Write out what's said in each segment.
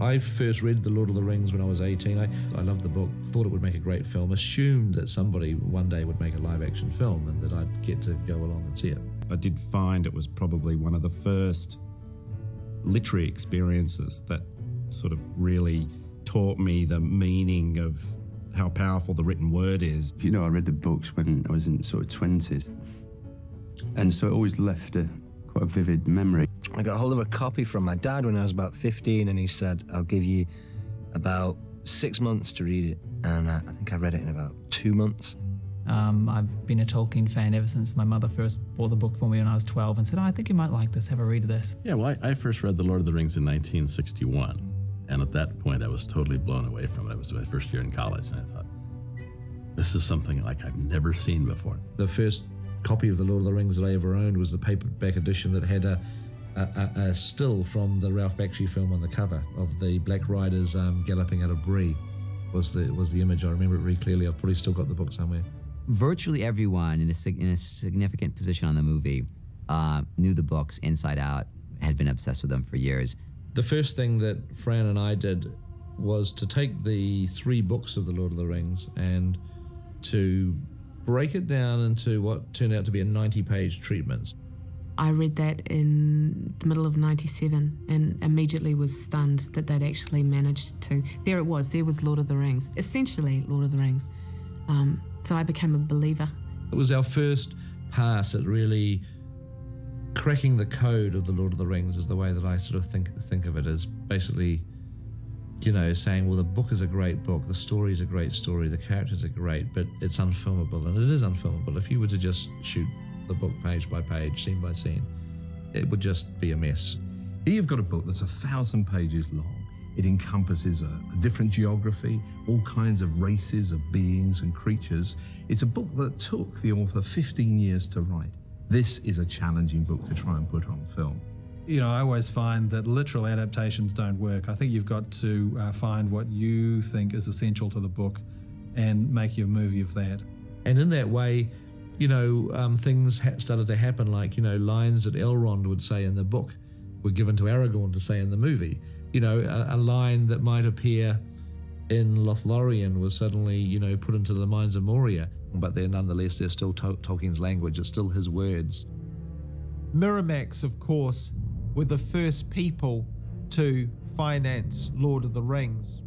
I first read The Lord of the Rings when I was 18. I loved the book, thought it would make a great film, assumed that somebody one day would make a live-action film and that I'd get to go along and see it. I did find it was probably one of the first literary experiences that sort of really taught me the meaning of how powerful the written word is. You know, I read the books when I was in sort of 20s, and so it always left quite a vivid memory. I got hold of a copy from my dad when I was about 15, and he said, I'll give you about 6 months to read it. And I think I read it in about 2 months. I've been a Tolkien fan ever since my mother first bought the book for me when I was 12 and said, I think you might like this, have a read of this. Yeah, well, I first read The Lord of the Rings in 1961. And at that point, I was totally blown away from it. It was my first year in college, and I thought, this is something like I've never seen before. The first copy of The Lord of the Rings that I ever owned was the paperback edition that had a still from the Ralph Bakshi film on the cover of the Black Riders galloping out of Bree was the image. I remember it really clearly. I've probably still got the book somewhere. Virtually everyone in a significant position on the movie knew the books inside out, had been obsessed with them for years. The first thing that Fran and I did was to take the 3 books of The Lord of the Rings and to break it down into what turned out to be a 90-page treatment. I read that in the middle of 97 and immediately was stunned that they'd actually managed to. There was Lord of the Rings, essentially Lord of the Rings. So I became a believer. It was our first pass at really cracking the code of The Lord of the Rings, is the way that I sort of think of it, as basically, you know, saying, well, the book is a great book, the story is a great story, the characters are great, but it's unfilmable, and it is unfilmable. If you were to just shoot the book page by page, scene by scene, it would just be a mess. Here you've got a book that's 1,000 pages long. It encompasses a different geography, all kinds of races of beings and creatures. It's a book that took the author 15 years to write. This is a challenging book to try and put on film. You know, I always find that literal adaptations don't work. I think you've got to find what you think is essential to the book and make your movie of that. And in that way, you know, things started to happen, like, you know, lines that Elrond would say in the book were given to Aragorn to say in the movie. You know, a line that might appear in Lothlorien was suddenly, you know, put into the minds of Moria. But they're nonetheless, they're still Tolkien's language, it's still his words. Miramax, of course, were the first people to finance Lord of the Rings.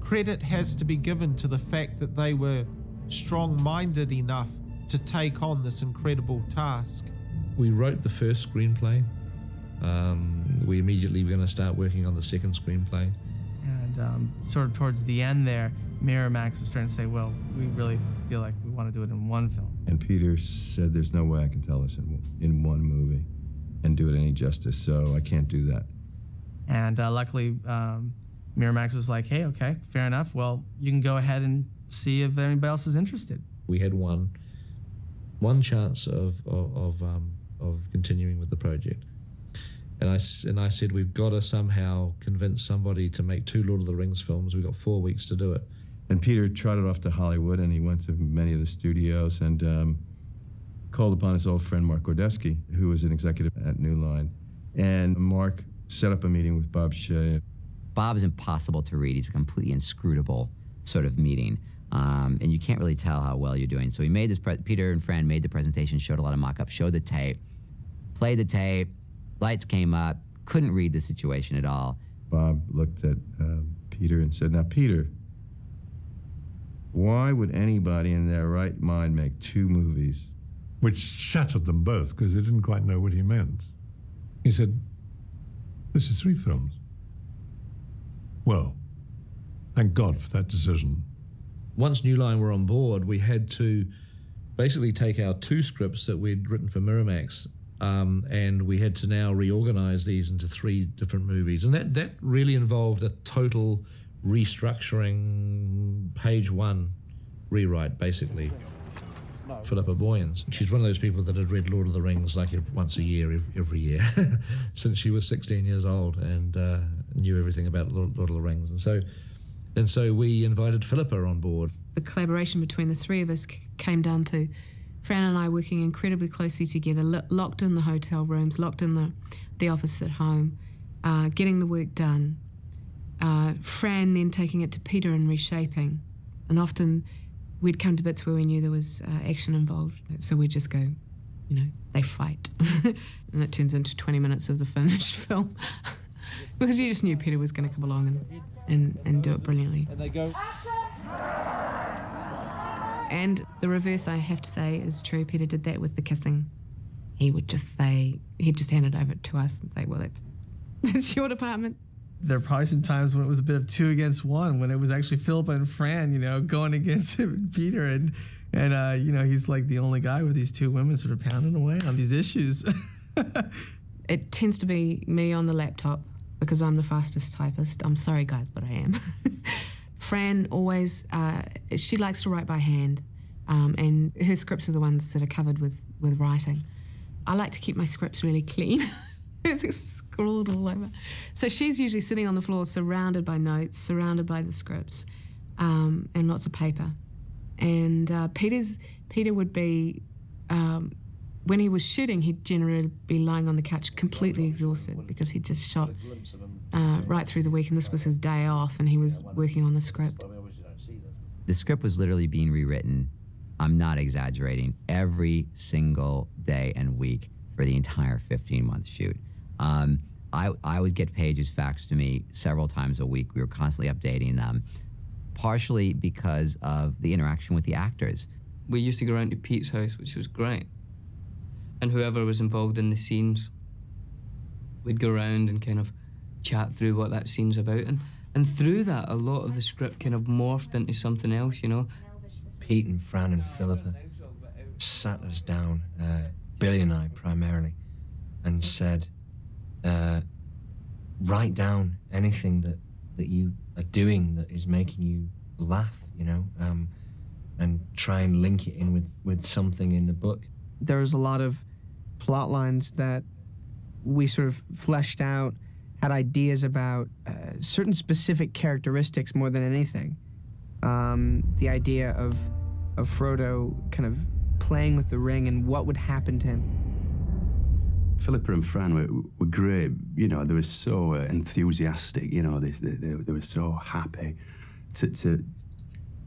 Credit has to be given to the fact that they were strong-minded enough to take on this incredible task. We wrote the first screenplay. We immediately were going to start working on the second screenplay. And sort of towards the end there, Miramax was starting to say, well, we really feel like we want to do it in one film. And Peter said, there's no way I can tell this in one movie and do it any justice, so I can't do that. And luckily, Miramax was like, hey, okay, fair enough. Well, you can go ahead and see if anybody else is interested. We had one chance of continuing with the project. And I said, we've got to somehow convince somebody to make 2 Lord of the Rings films. We've got 4 weeks to do it. And Peter trotted off to Hollywood, and he went to many of the studios and called upon his old friend Mark Gordeski, who was an executive at New Line. And Mark set up a meeting with Bob Shea. Bob's impossible to read. He's a completely inscrutable sort of meeting. And you can't really tell how well you're doing. So he made this, Peter and Fran made the presentation, showed a lot of mock-ups, showed the tape, played the tape, lights came up, couldn't read the situation at all. Bob looked at Peter and said, now, Peter, why would anybody in their right mind make 2 movies? Which shattered them both, because they didn't quite know what he meant. He said, this is 3 films. Well, thank God for that decision. Once New Line were on board, we had to basically take our 2 scripts that we'd written for Miramax, and we had to now reorganize these into 3 different movies. And that really involved a total restructuring, page 1 rewrite, basically. Philippa Boyens. She's one of those people that had read Lord of the Rings like once a year, every year, since she was 16 years old, and knew everything about Lord of the Rings. And so we invited Philippa on board. The collaboration between the 3 of us came down to Fran and I working incredibly closely together, locked in the hotel rooms, locked in the office at home, getting the work done. Fran then taking it to Peter and reshaping. And often we'd come to bits where we knew there was action involved. So we'd just go, they fight. And it turns into 20 minutes of the finished film. Because you just knew Peter was going to come along and do it brilliantly. And they go... And the reverse, I have to say, is true. Peter did that with the kissing. He would just say, he'd just hand it over to us and say, well, that's your department. There are probably some times when it was a bit of 2 against 1, when it was actually Philippa and Fran, going against Peter. And he's like the only guy with these 2 women sort of pounding away on these issues. It tends to be me on the laptop because I'm the fastest typist. I'm sorry, guys, but I am. Fran always, she likes to write by hand, and her scripts are the ones that are covered with writing. I like to keep my scripts really clean. It's scrawled all over. So she's usually sitting on the floor surrounded by notes, surrounded by the scripts, and lots of paper. And Peter would be, when he was shooting, he'd generally be lying on the couch completely exhausted because he'd just shot right through the week, and this was his day off, and he was working on the script. The script was literally being rewritten, I'm not exaggerating, every single day and week for the entire 15-month shoot. I would get pages faxed to me several times a week. We were constantly updating them, partially because of the interaction with the actors. We used to go around to Pete's house, which was great. And whoever was involved in the scenes, we'd go around and kind of chat through what that scene's about. And through that, a lot of the script kind of morphed into something else, Pete and Fran and Philippa sat us down, Billy and I primarily, and said, write down anything that you are doing that is making you laugh, and try and link it in with something in the book. There was a lot of plot lines that we sort of fleshed out, had ideas about certain specific characteristics more than anything. The idea of Frodo kind of playing with the ring and what would happen to him. Philippa and Fran were great. They were so enthusiastic. They were so happy to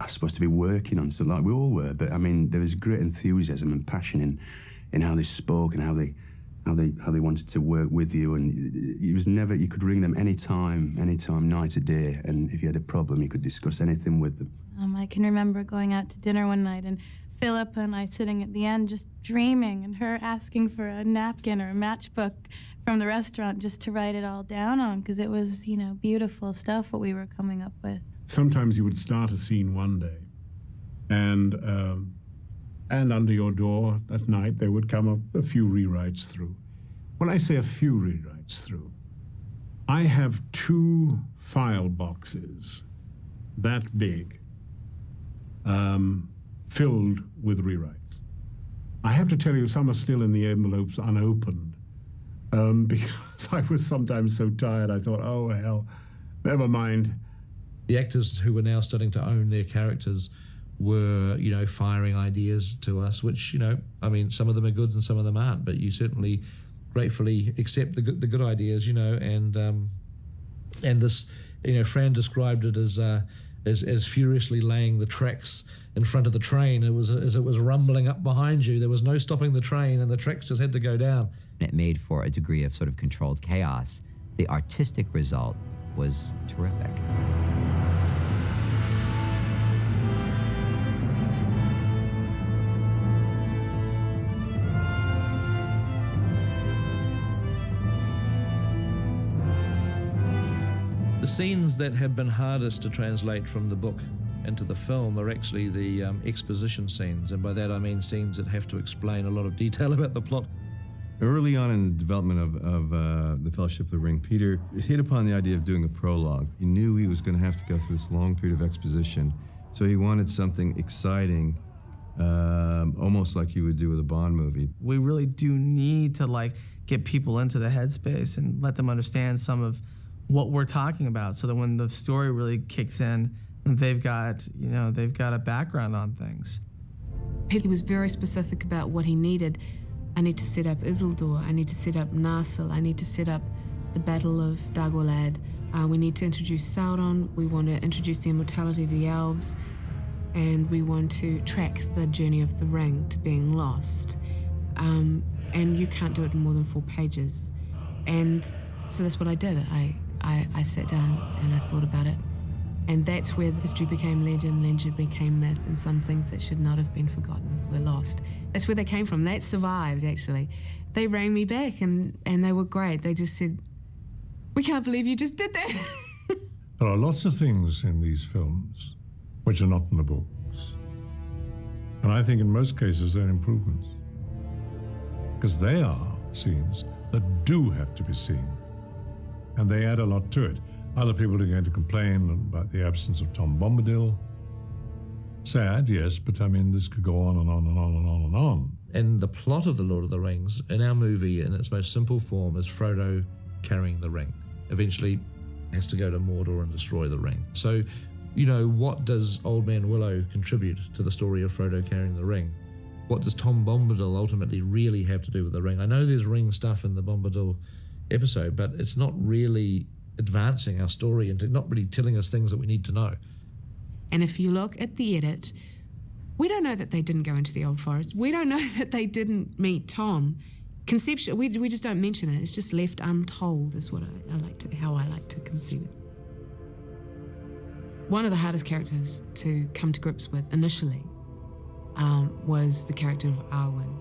I suppose, to be working on something like we all were. But I mean, there was great enthusiasm and passion in how they spoke and how they wanted to work with you. And it was never, you could ring them anytime, night or day. And if you had a problem, you could discuss anything with them. I can remember going out to dinner one night and Philippa and I sitting at the end just dreaming, and her asking for a napkin or a matchbook from the restaurant just to write it all down on, because it was, beautiful stuff what we were coming up with. Sometimes you would start a scene one day, and under your door at night there would come up a few rewrites through. When I say a few rewrites through, I have 2 file boxes that big, filled with rewrites. I have to tell you, some are still in the envelopes unopened, because I was sometimes so tired I thought, oh hell, never mind. The actors who were now starting to own their characters were, firing ideas to us, which, some of them are good and some of them aren't, but you certainly gratefully accept the good ideas, and this, Fran described it as furiously laying the tracks in front of the train. It was as it was rumbling up behind you. There was no stopping the train, and the tracks just had to go down. It made for a degree of sort of controlled chaos. The artistic result was terrific. The scenes that have been hardest to translate from the book into the film are actually the exposition scenes, and by that I mean scenes that have to explain a lot of detail about the plot. Early on in the development of the Fellowship of the Ring, Peter hit upon the idea of doing a prologue. He knew he was going to have to go through this long period of exposition, so he wanted something exciting, almost like you would do with a Bond movie. We really do need to get people into the headspace and let them understand some of what we're talking about, so that when the story really kicks in, they've got a background on things. Peter was very specific about what he needed. I need to set up Isildur, I need to set up Narsil, I need to set up the Battle of Dagorlad, We need to introduce Sauron. We want to introduce the immortality of the elves. And we want to track the journey of the ring to being lost. And you can't do it in more than 4 pages. And so that's what I did. I sat down and I thought about it. And that's where history became legend, legend became myth, and some things that should not have been forgotten were lost. That's where they came from. That survived, actually. They rang me back and they were great. They just said, "We can't believe you just did that." There are lots of things in these films which are not in the books. And I think in most cases they're improvements. Because they are scenes that do have to be seen. And they add a lot to it. Other people are going to complain about the absence of Tom Bombadil. Sad, yes, but I mean, this could go on and on and on and on and on. And the plot of The Lord of the Rings, in our movie, in its most simple form, is Frodo carrying the ring. Eventually has to go to Mordor and destroy the ring. So, you know, what does Old Man Willow contribute to the story of Frodo carrying the ring? What does Tom Bombadil ultimately really have to do with the ring? I know there's ring stuff in the Bombadil episode, but it's not really advancing our story and not really telling us things that we need to know. And if you look at the edit, we don't know that they didn't go into the Old Forest. We don't know that they didn't meet Tom. Conceptually, we just don't mention it. It's just left untold, is what how I like to conceive it. One of the hardest characters to come to grips with initially was the character of Arwen.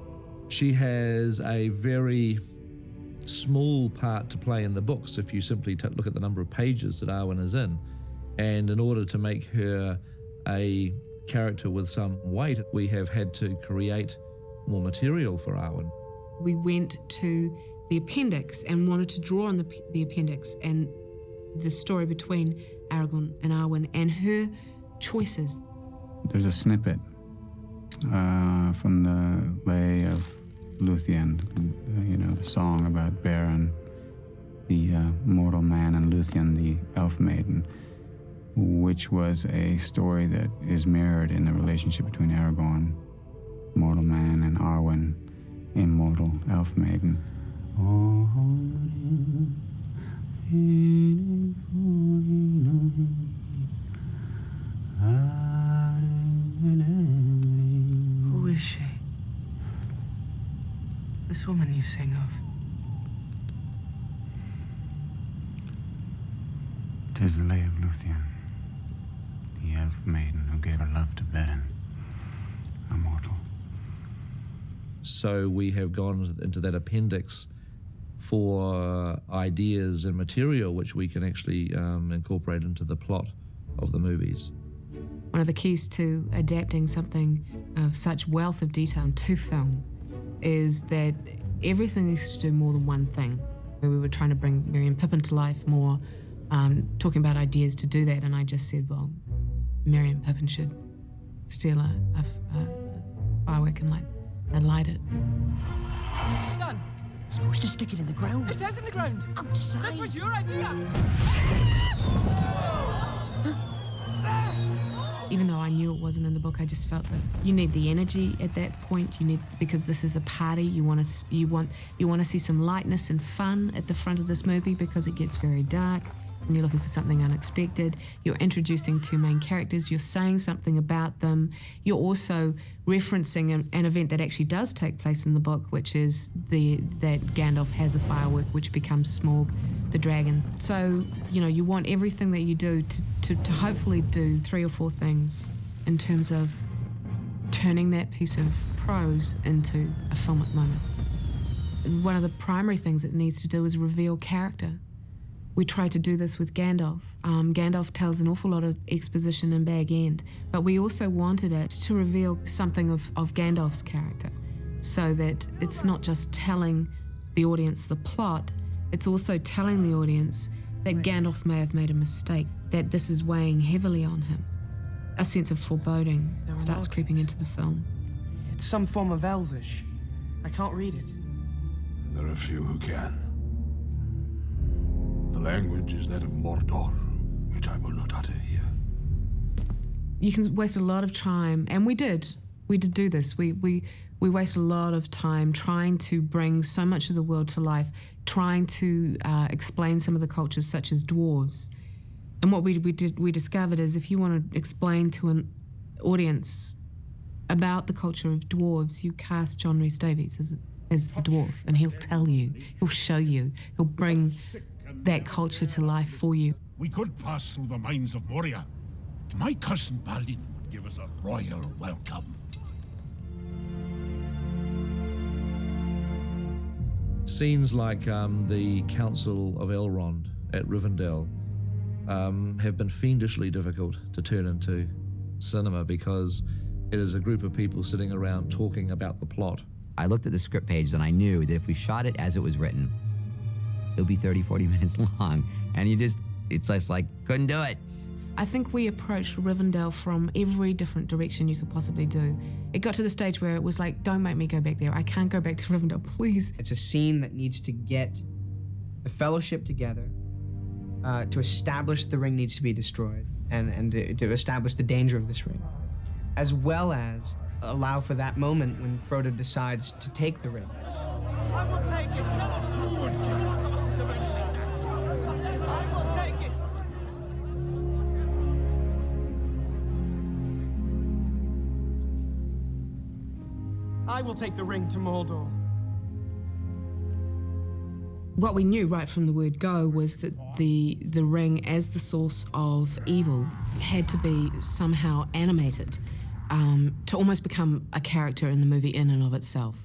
She has a very small part to play in the books if you simply look at the number of pages that Arwen is in. And in order to make her a character with some weight, we have had to create more material for Arwen. We went to the appendix and wanted to draw on the appendix and the story between Aragorn and Arwen and her choices. There's a snippet from the Lay of Luthien, the song about Beren, the mortal man, and Luthien, the elf maiden, which was a story that is mirrored in the relationship between Aragorn, mortal man, and Arwen, immortal elf maiden. Who is she? This woman you sing of. 'Tis the Lay of Luthien, the elf maiden who gave her love to Beren, immortal. So we have gone into that appendix for ideas and material which we can actually incorporate into the plot of the movies. One of the keys to adapting something of such wealth of detail to film is that everything needs to do more than one thing. We were trying to bring Merry and Pippin to life more, talking about ideas to do that, and I just said, well, Merry and Pippin should steal a firework and light it. Done. Supposed to stick it in the ground. It is in the ground. Outside. That was your idea. Even though I knew it wasn't in the book, I just felt that you need the energy at that point. Because this is a party. You want to see some lightness and fun at the front of this movie because it gets very dark. And you're looking for something unexpected. You're introducing 2 main characters. You're saying something about them. You're also referencing an event that actually does take place in the book, which is that Gandalf has a firework, which becomes Smaug, the dragon. So, you want everything that you do to hopefully do 3 or 4 things in terms of turning that piece of prose into a filmic moment. One of the primary things it needs to do is reveal character. We tried to do this with Gandalf. Gandalf tells an awful lot of exposition in Bag End, but we also wanted it to reveal something of Gandalf's character, so that it's not just telling the audience the plot, it's also telling the audience that Gandalf may have made a mistake, that this is weighing heavily on him. A sense of foreboding starts creeping into the film. It's some form of Elvish. I can't read it. There are few who can. The language is that of Mordor, which I will not utter here. You can waste a lot of time, and we did, We did do this. We wasted a lot of time trying to bring so much of the world to life, trying to explain some of the cultures, such as dwarves. And what we discovered is if you want to explain to an audience about the culture of dwarves, you cast John Rhys Davies as the dwarf, and he'll tell you, he'll show you, he'll bring that culture to life for you. We could pass through the mines of Moria. My cousin Balin would give us a royal welcome. Scenes like the Council of Elrond at Rivendell have been fiendishly difficult to turn into cinema because it is a group of people sitting around talking about the plot. I looked at the script page and I knew that if we shot it as it was written, it would be 30, 40 minutes long. And it's just like, couldn't do it. I think we approached Rivendell from every different direction you could possibly do. It got to the stage where it was like, don't make me go back there. I can't go back to Rivendell, please. It's a scene that needs to get the Fellowship together. To establish the ring needs to be destroyed and to establish the danger of this ring, as well as allow for that moment when Frodo decides to take the ring. I will take it. I will take it. I will take the ring to Mordor. What we knew right from the word go was that the ring, as the source of evil, had to be somehow animated to almost become a character in the movie in and of itself.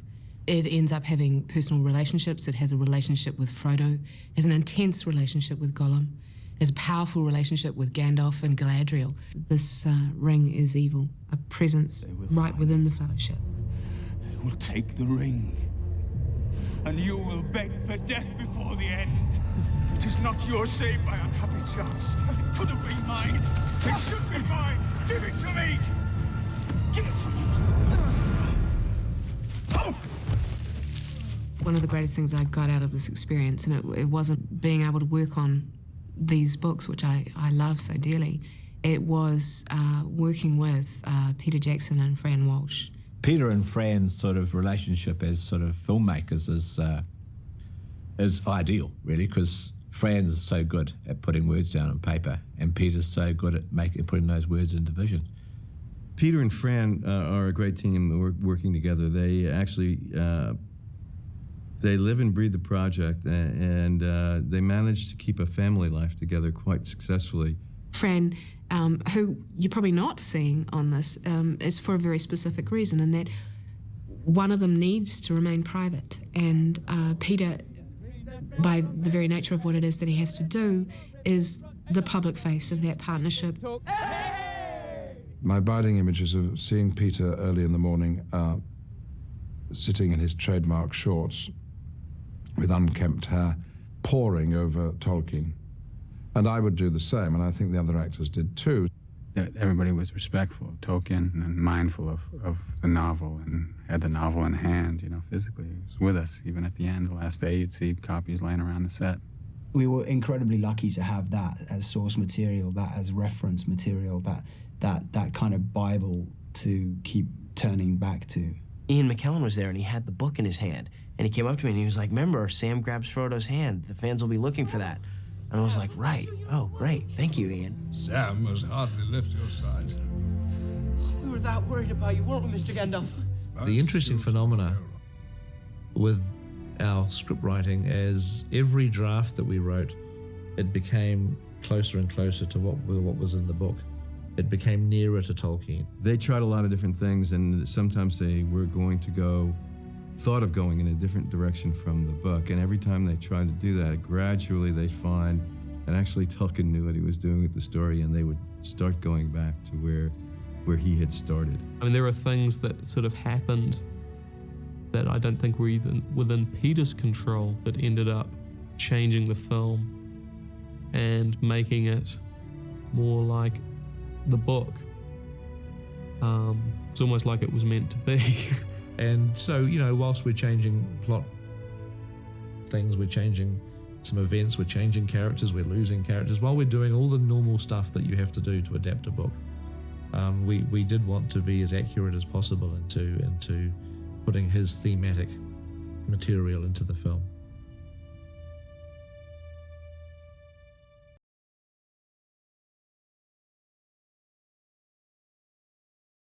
It ends up having personal relationships. It has a relationship with Frodo, has an intense relationship with Gollum, has a powerful relationship with Gandalf and Galadriel. This ring is evil, a presence right within the Fellowship. They will take the ring. And you will beg for death before the end. It is not yours saved by unhappy chance. It could have been mine. It should be mine. Give it to me. Give it to me. Oh! One of the greatest things I got out of this experience, and it wasn't being able to work on these books, which I love so dearly, it was working with Peter Jackson and Fran Walsh. Peter and Fran's sort of relationship as sort of filmmakers is ideal, really, because Fran is so good at putting words down on paper, and Peter's so good at putting those words into vision. Peter and Fran are a great team working together. They actually they live and breathe the project, and they managed to keep a family life together quite successfully. Fran, who you're probably not seeing on this, is for a very specific reason, and that one of them needs to remain private. And Peter, by the very nature of what it is that he has to do, is the public face of that partnership. My abiding images of seeing Peter early in the morning sitting in his trademark shorts with unkempt hair, poring over Tolkien. And I would do the same, and I think the other actors did too. Everybody was respectful of Tolkien and mindful of the novel and had the novel in hand, physically. It was with us. Even at the end, the last day, you'd see copies laying around the set. We were incredibly lucky to have that as source material, that as reference material, that kind of Bible to keep turning back to. Ian McKellen was there, and he had the book in his hand. And he came up to me, and he was like, remember, Sam grabs Frodo's hand. The fans will be looking for that. And I was like, right. Oh, great. Thank you, Ian. Sam must hardly lift your side. We were that worried about you, weren't we, Mr. Gandalf? The interesting phenomena with our script writing is every draft that we wrote, it became closer and closer to what was in the book. It became nearer to Tolkien. They tried a lot of different things, and sometimes they were thought of going in a different direction from the book, and every time they tried to do that, gradually they'd find that actually Tolkien knew what he was doing with the story, and they would start going back to where he had started. I mean, there are things that sort of happened that I don't think were even within Peter's control that ended up changing the film and making it more like the book. It's almost like it was meant to be. And so, whilst we're changing plot things, we're changing some events, we're changing characters, we're losing characters, while we're doing all the normal stuff that you have to do to adapt a book, we did want to be as accurate as possible into putting his thematic material into the film.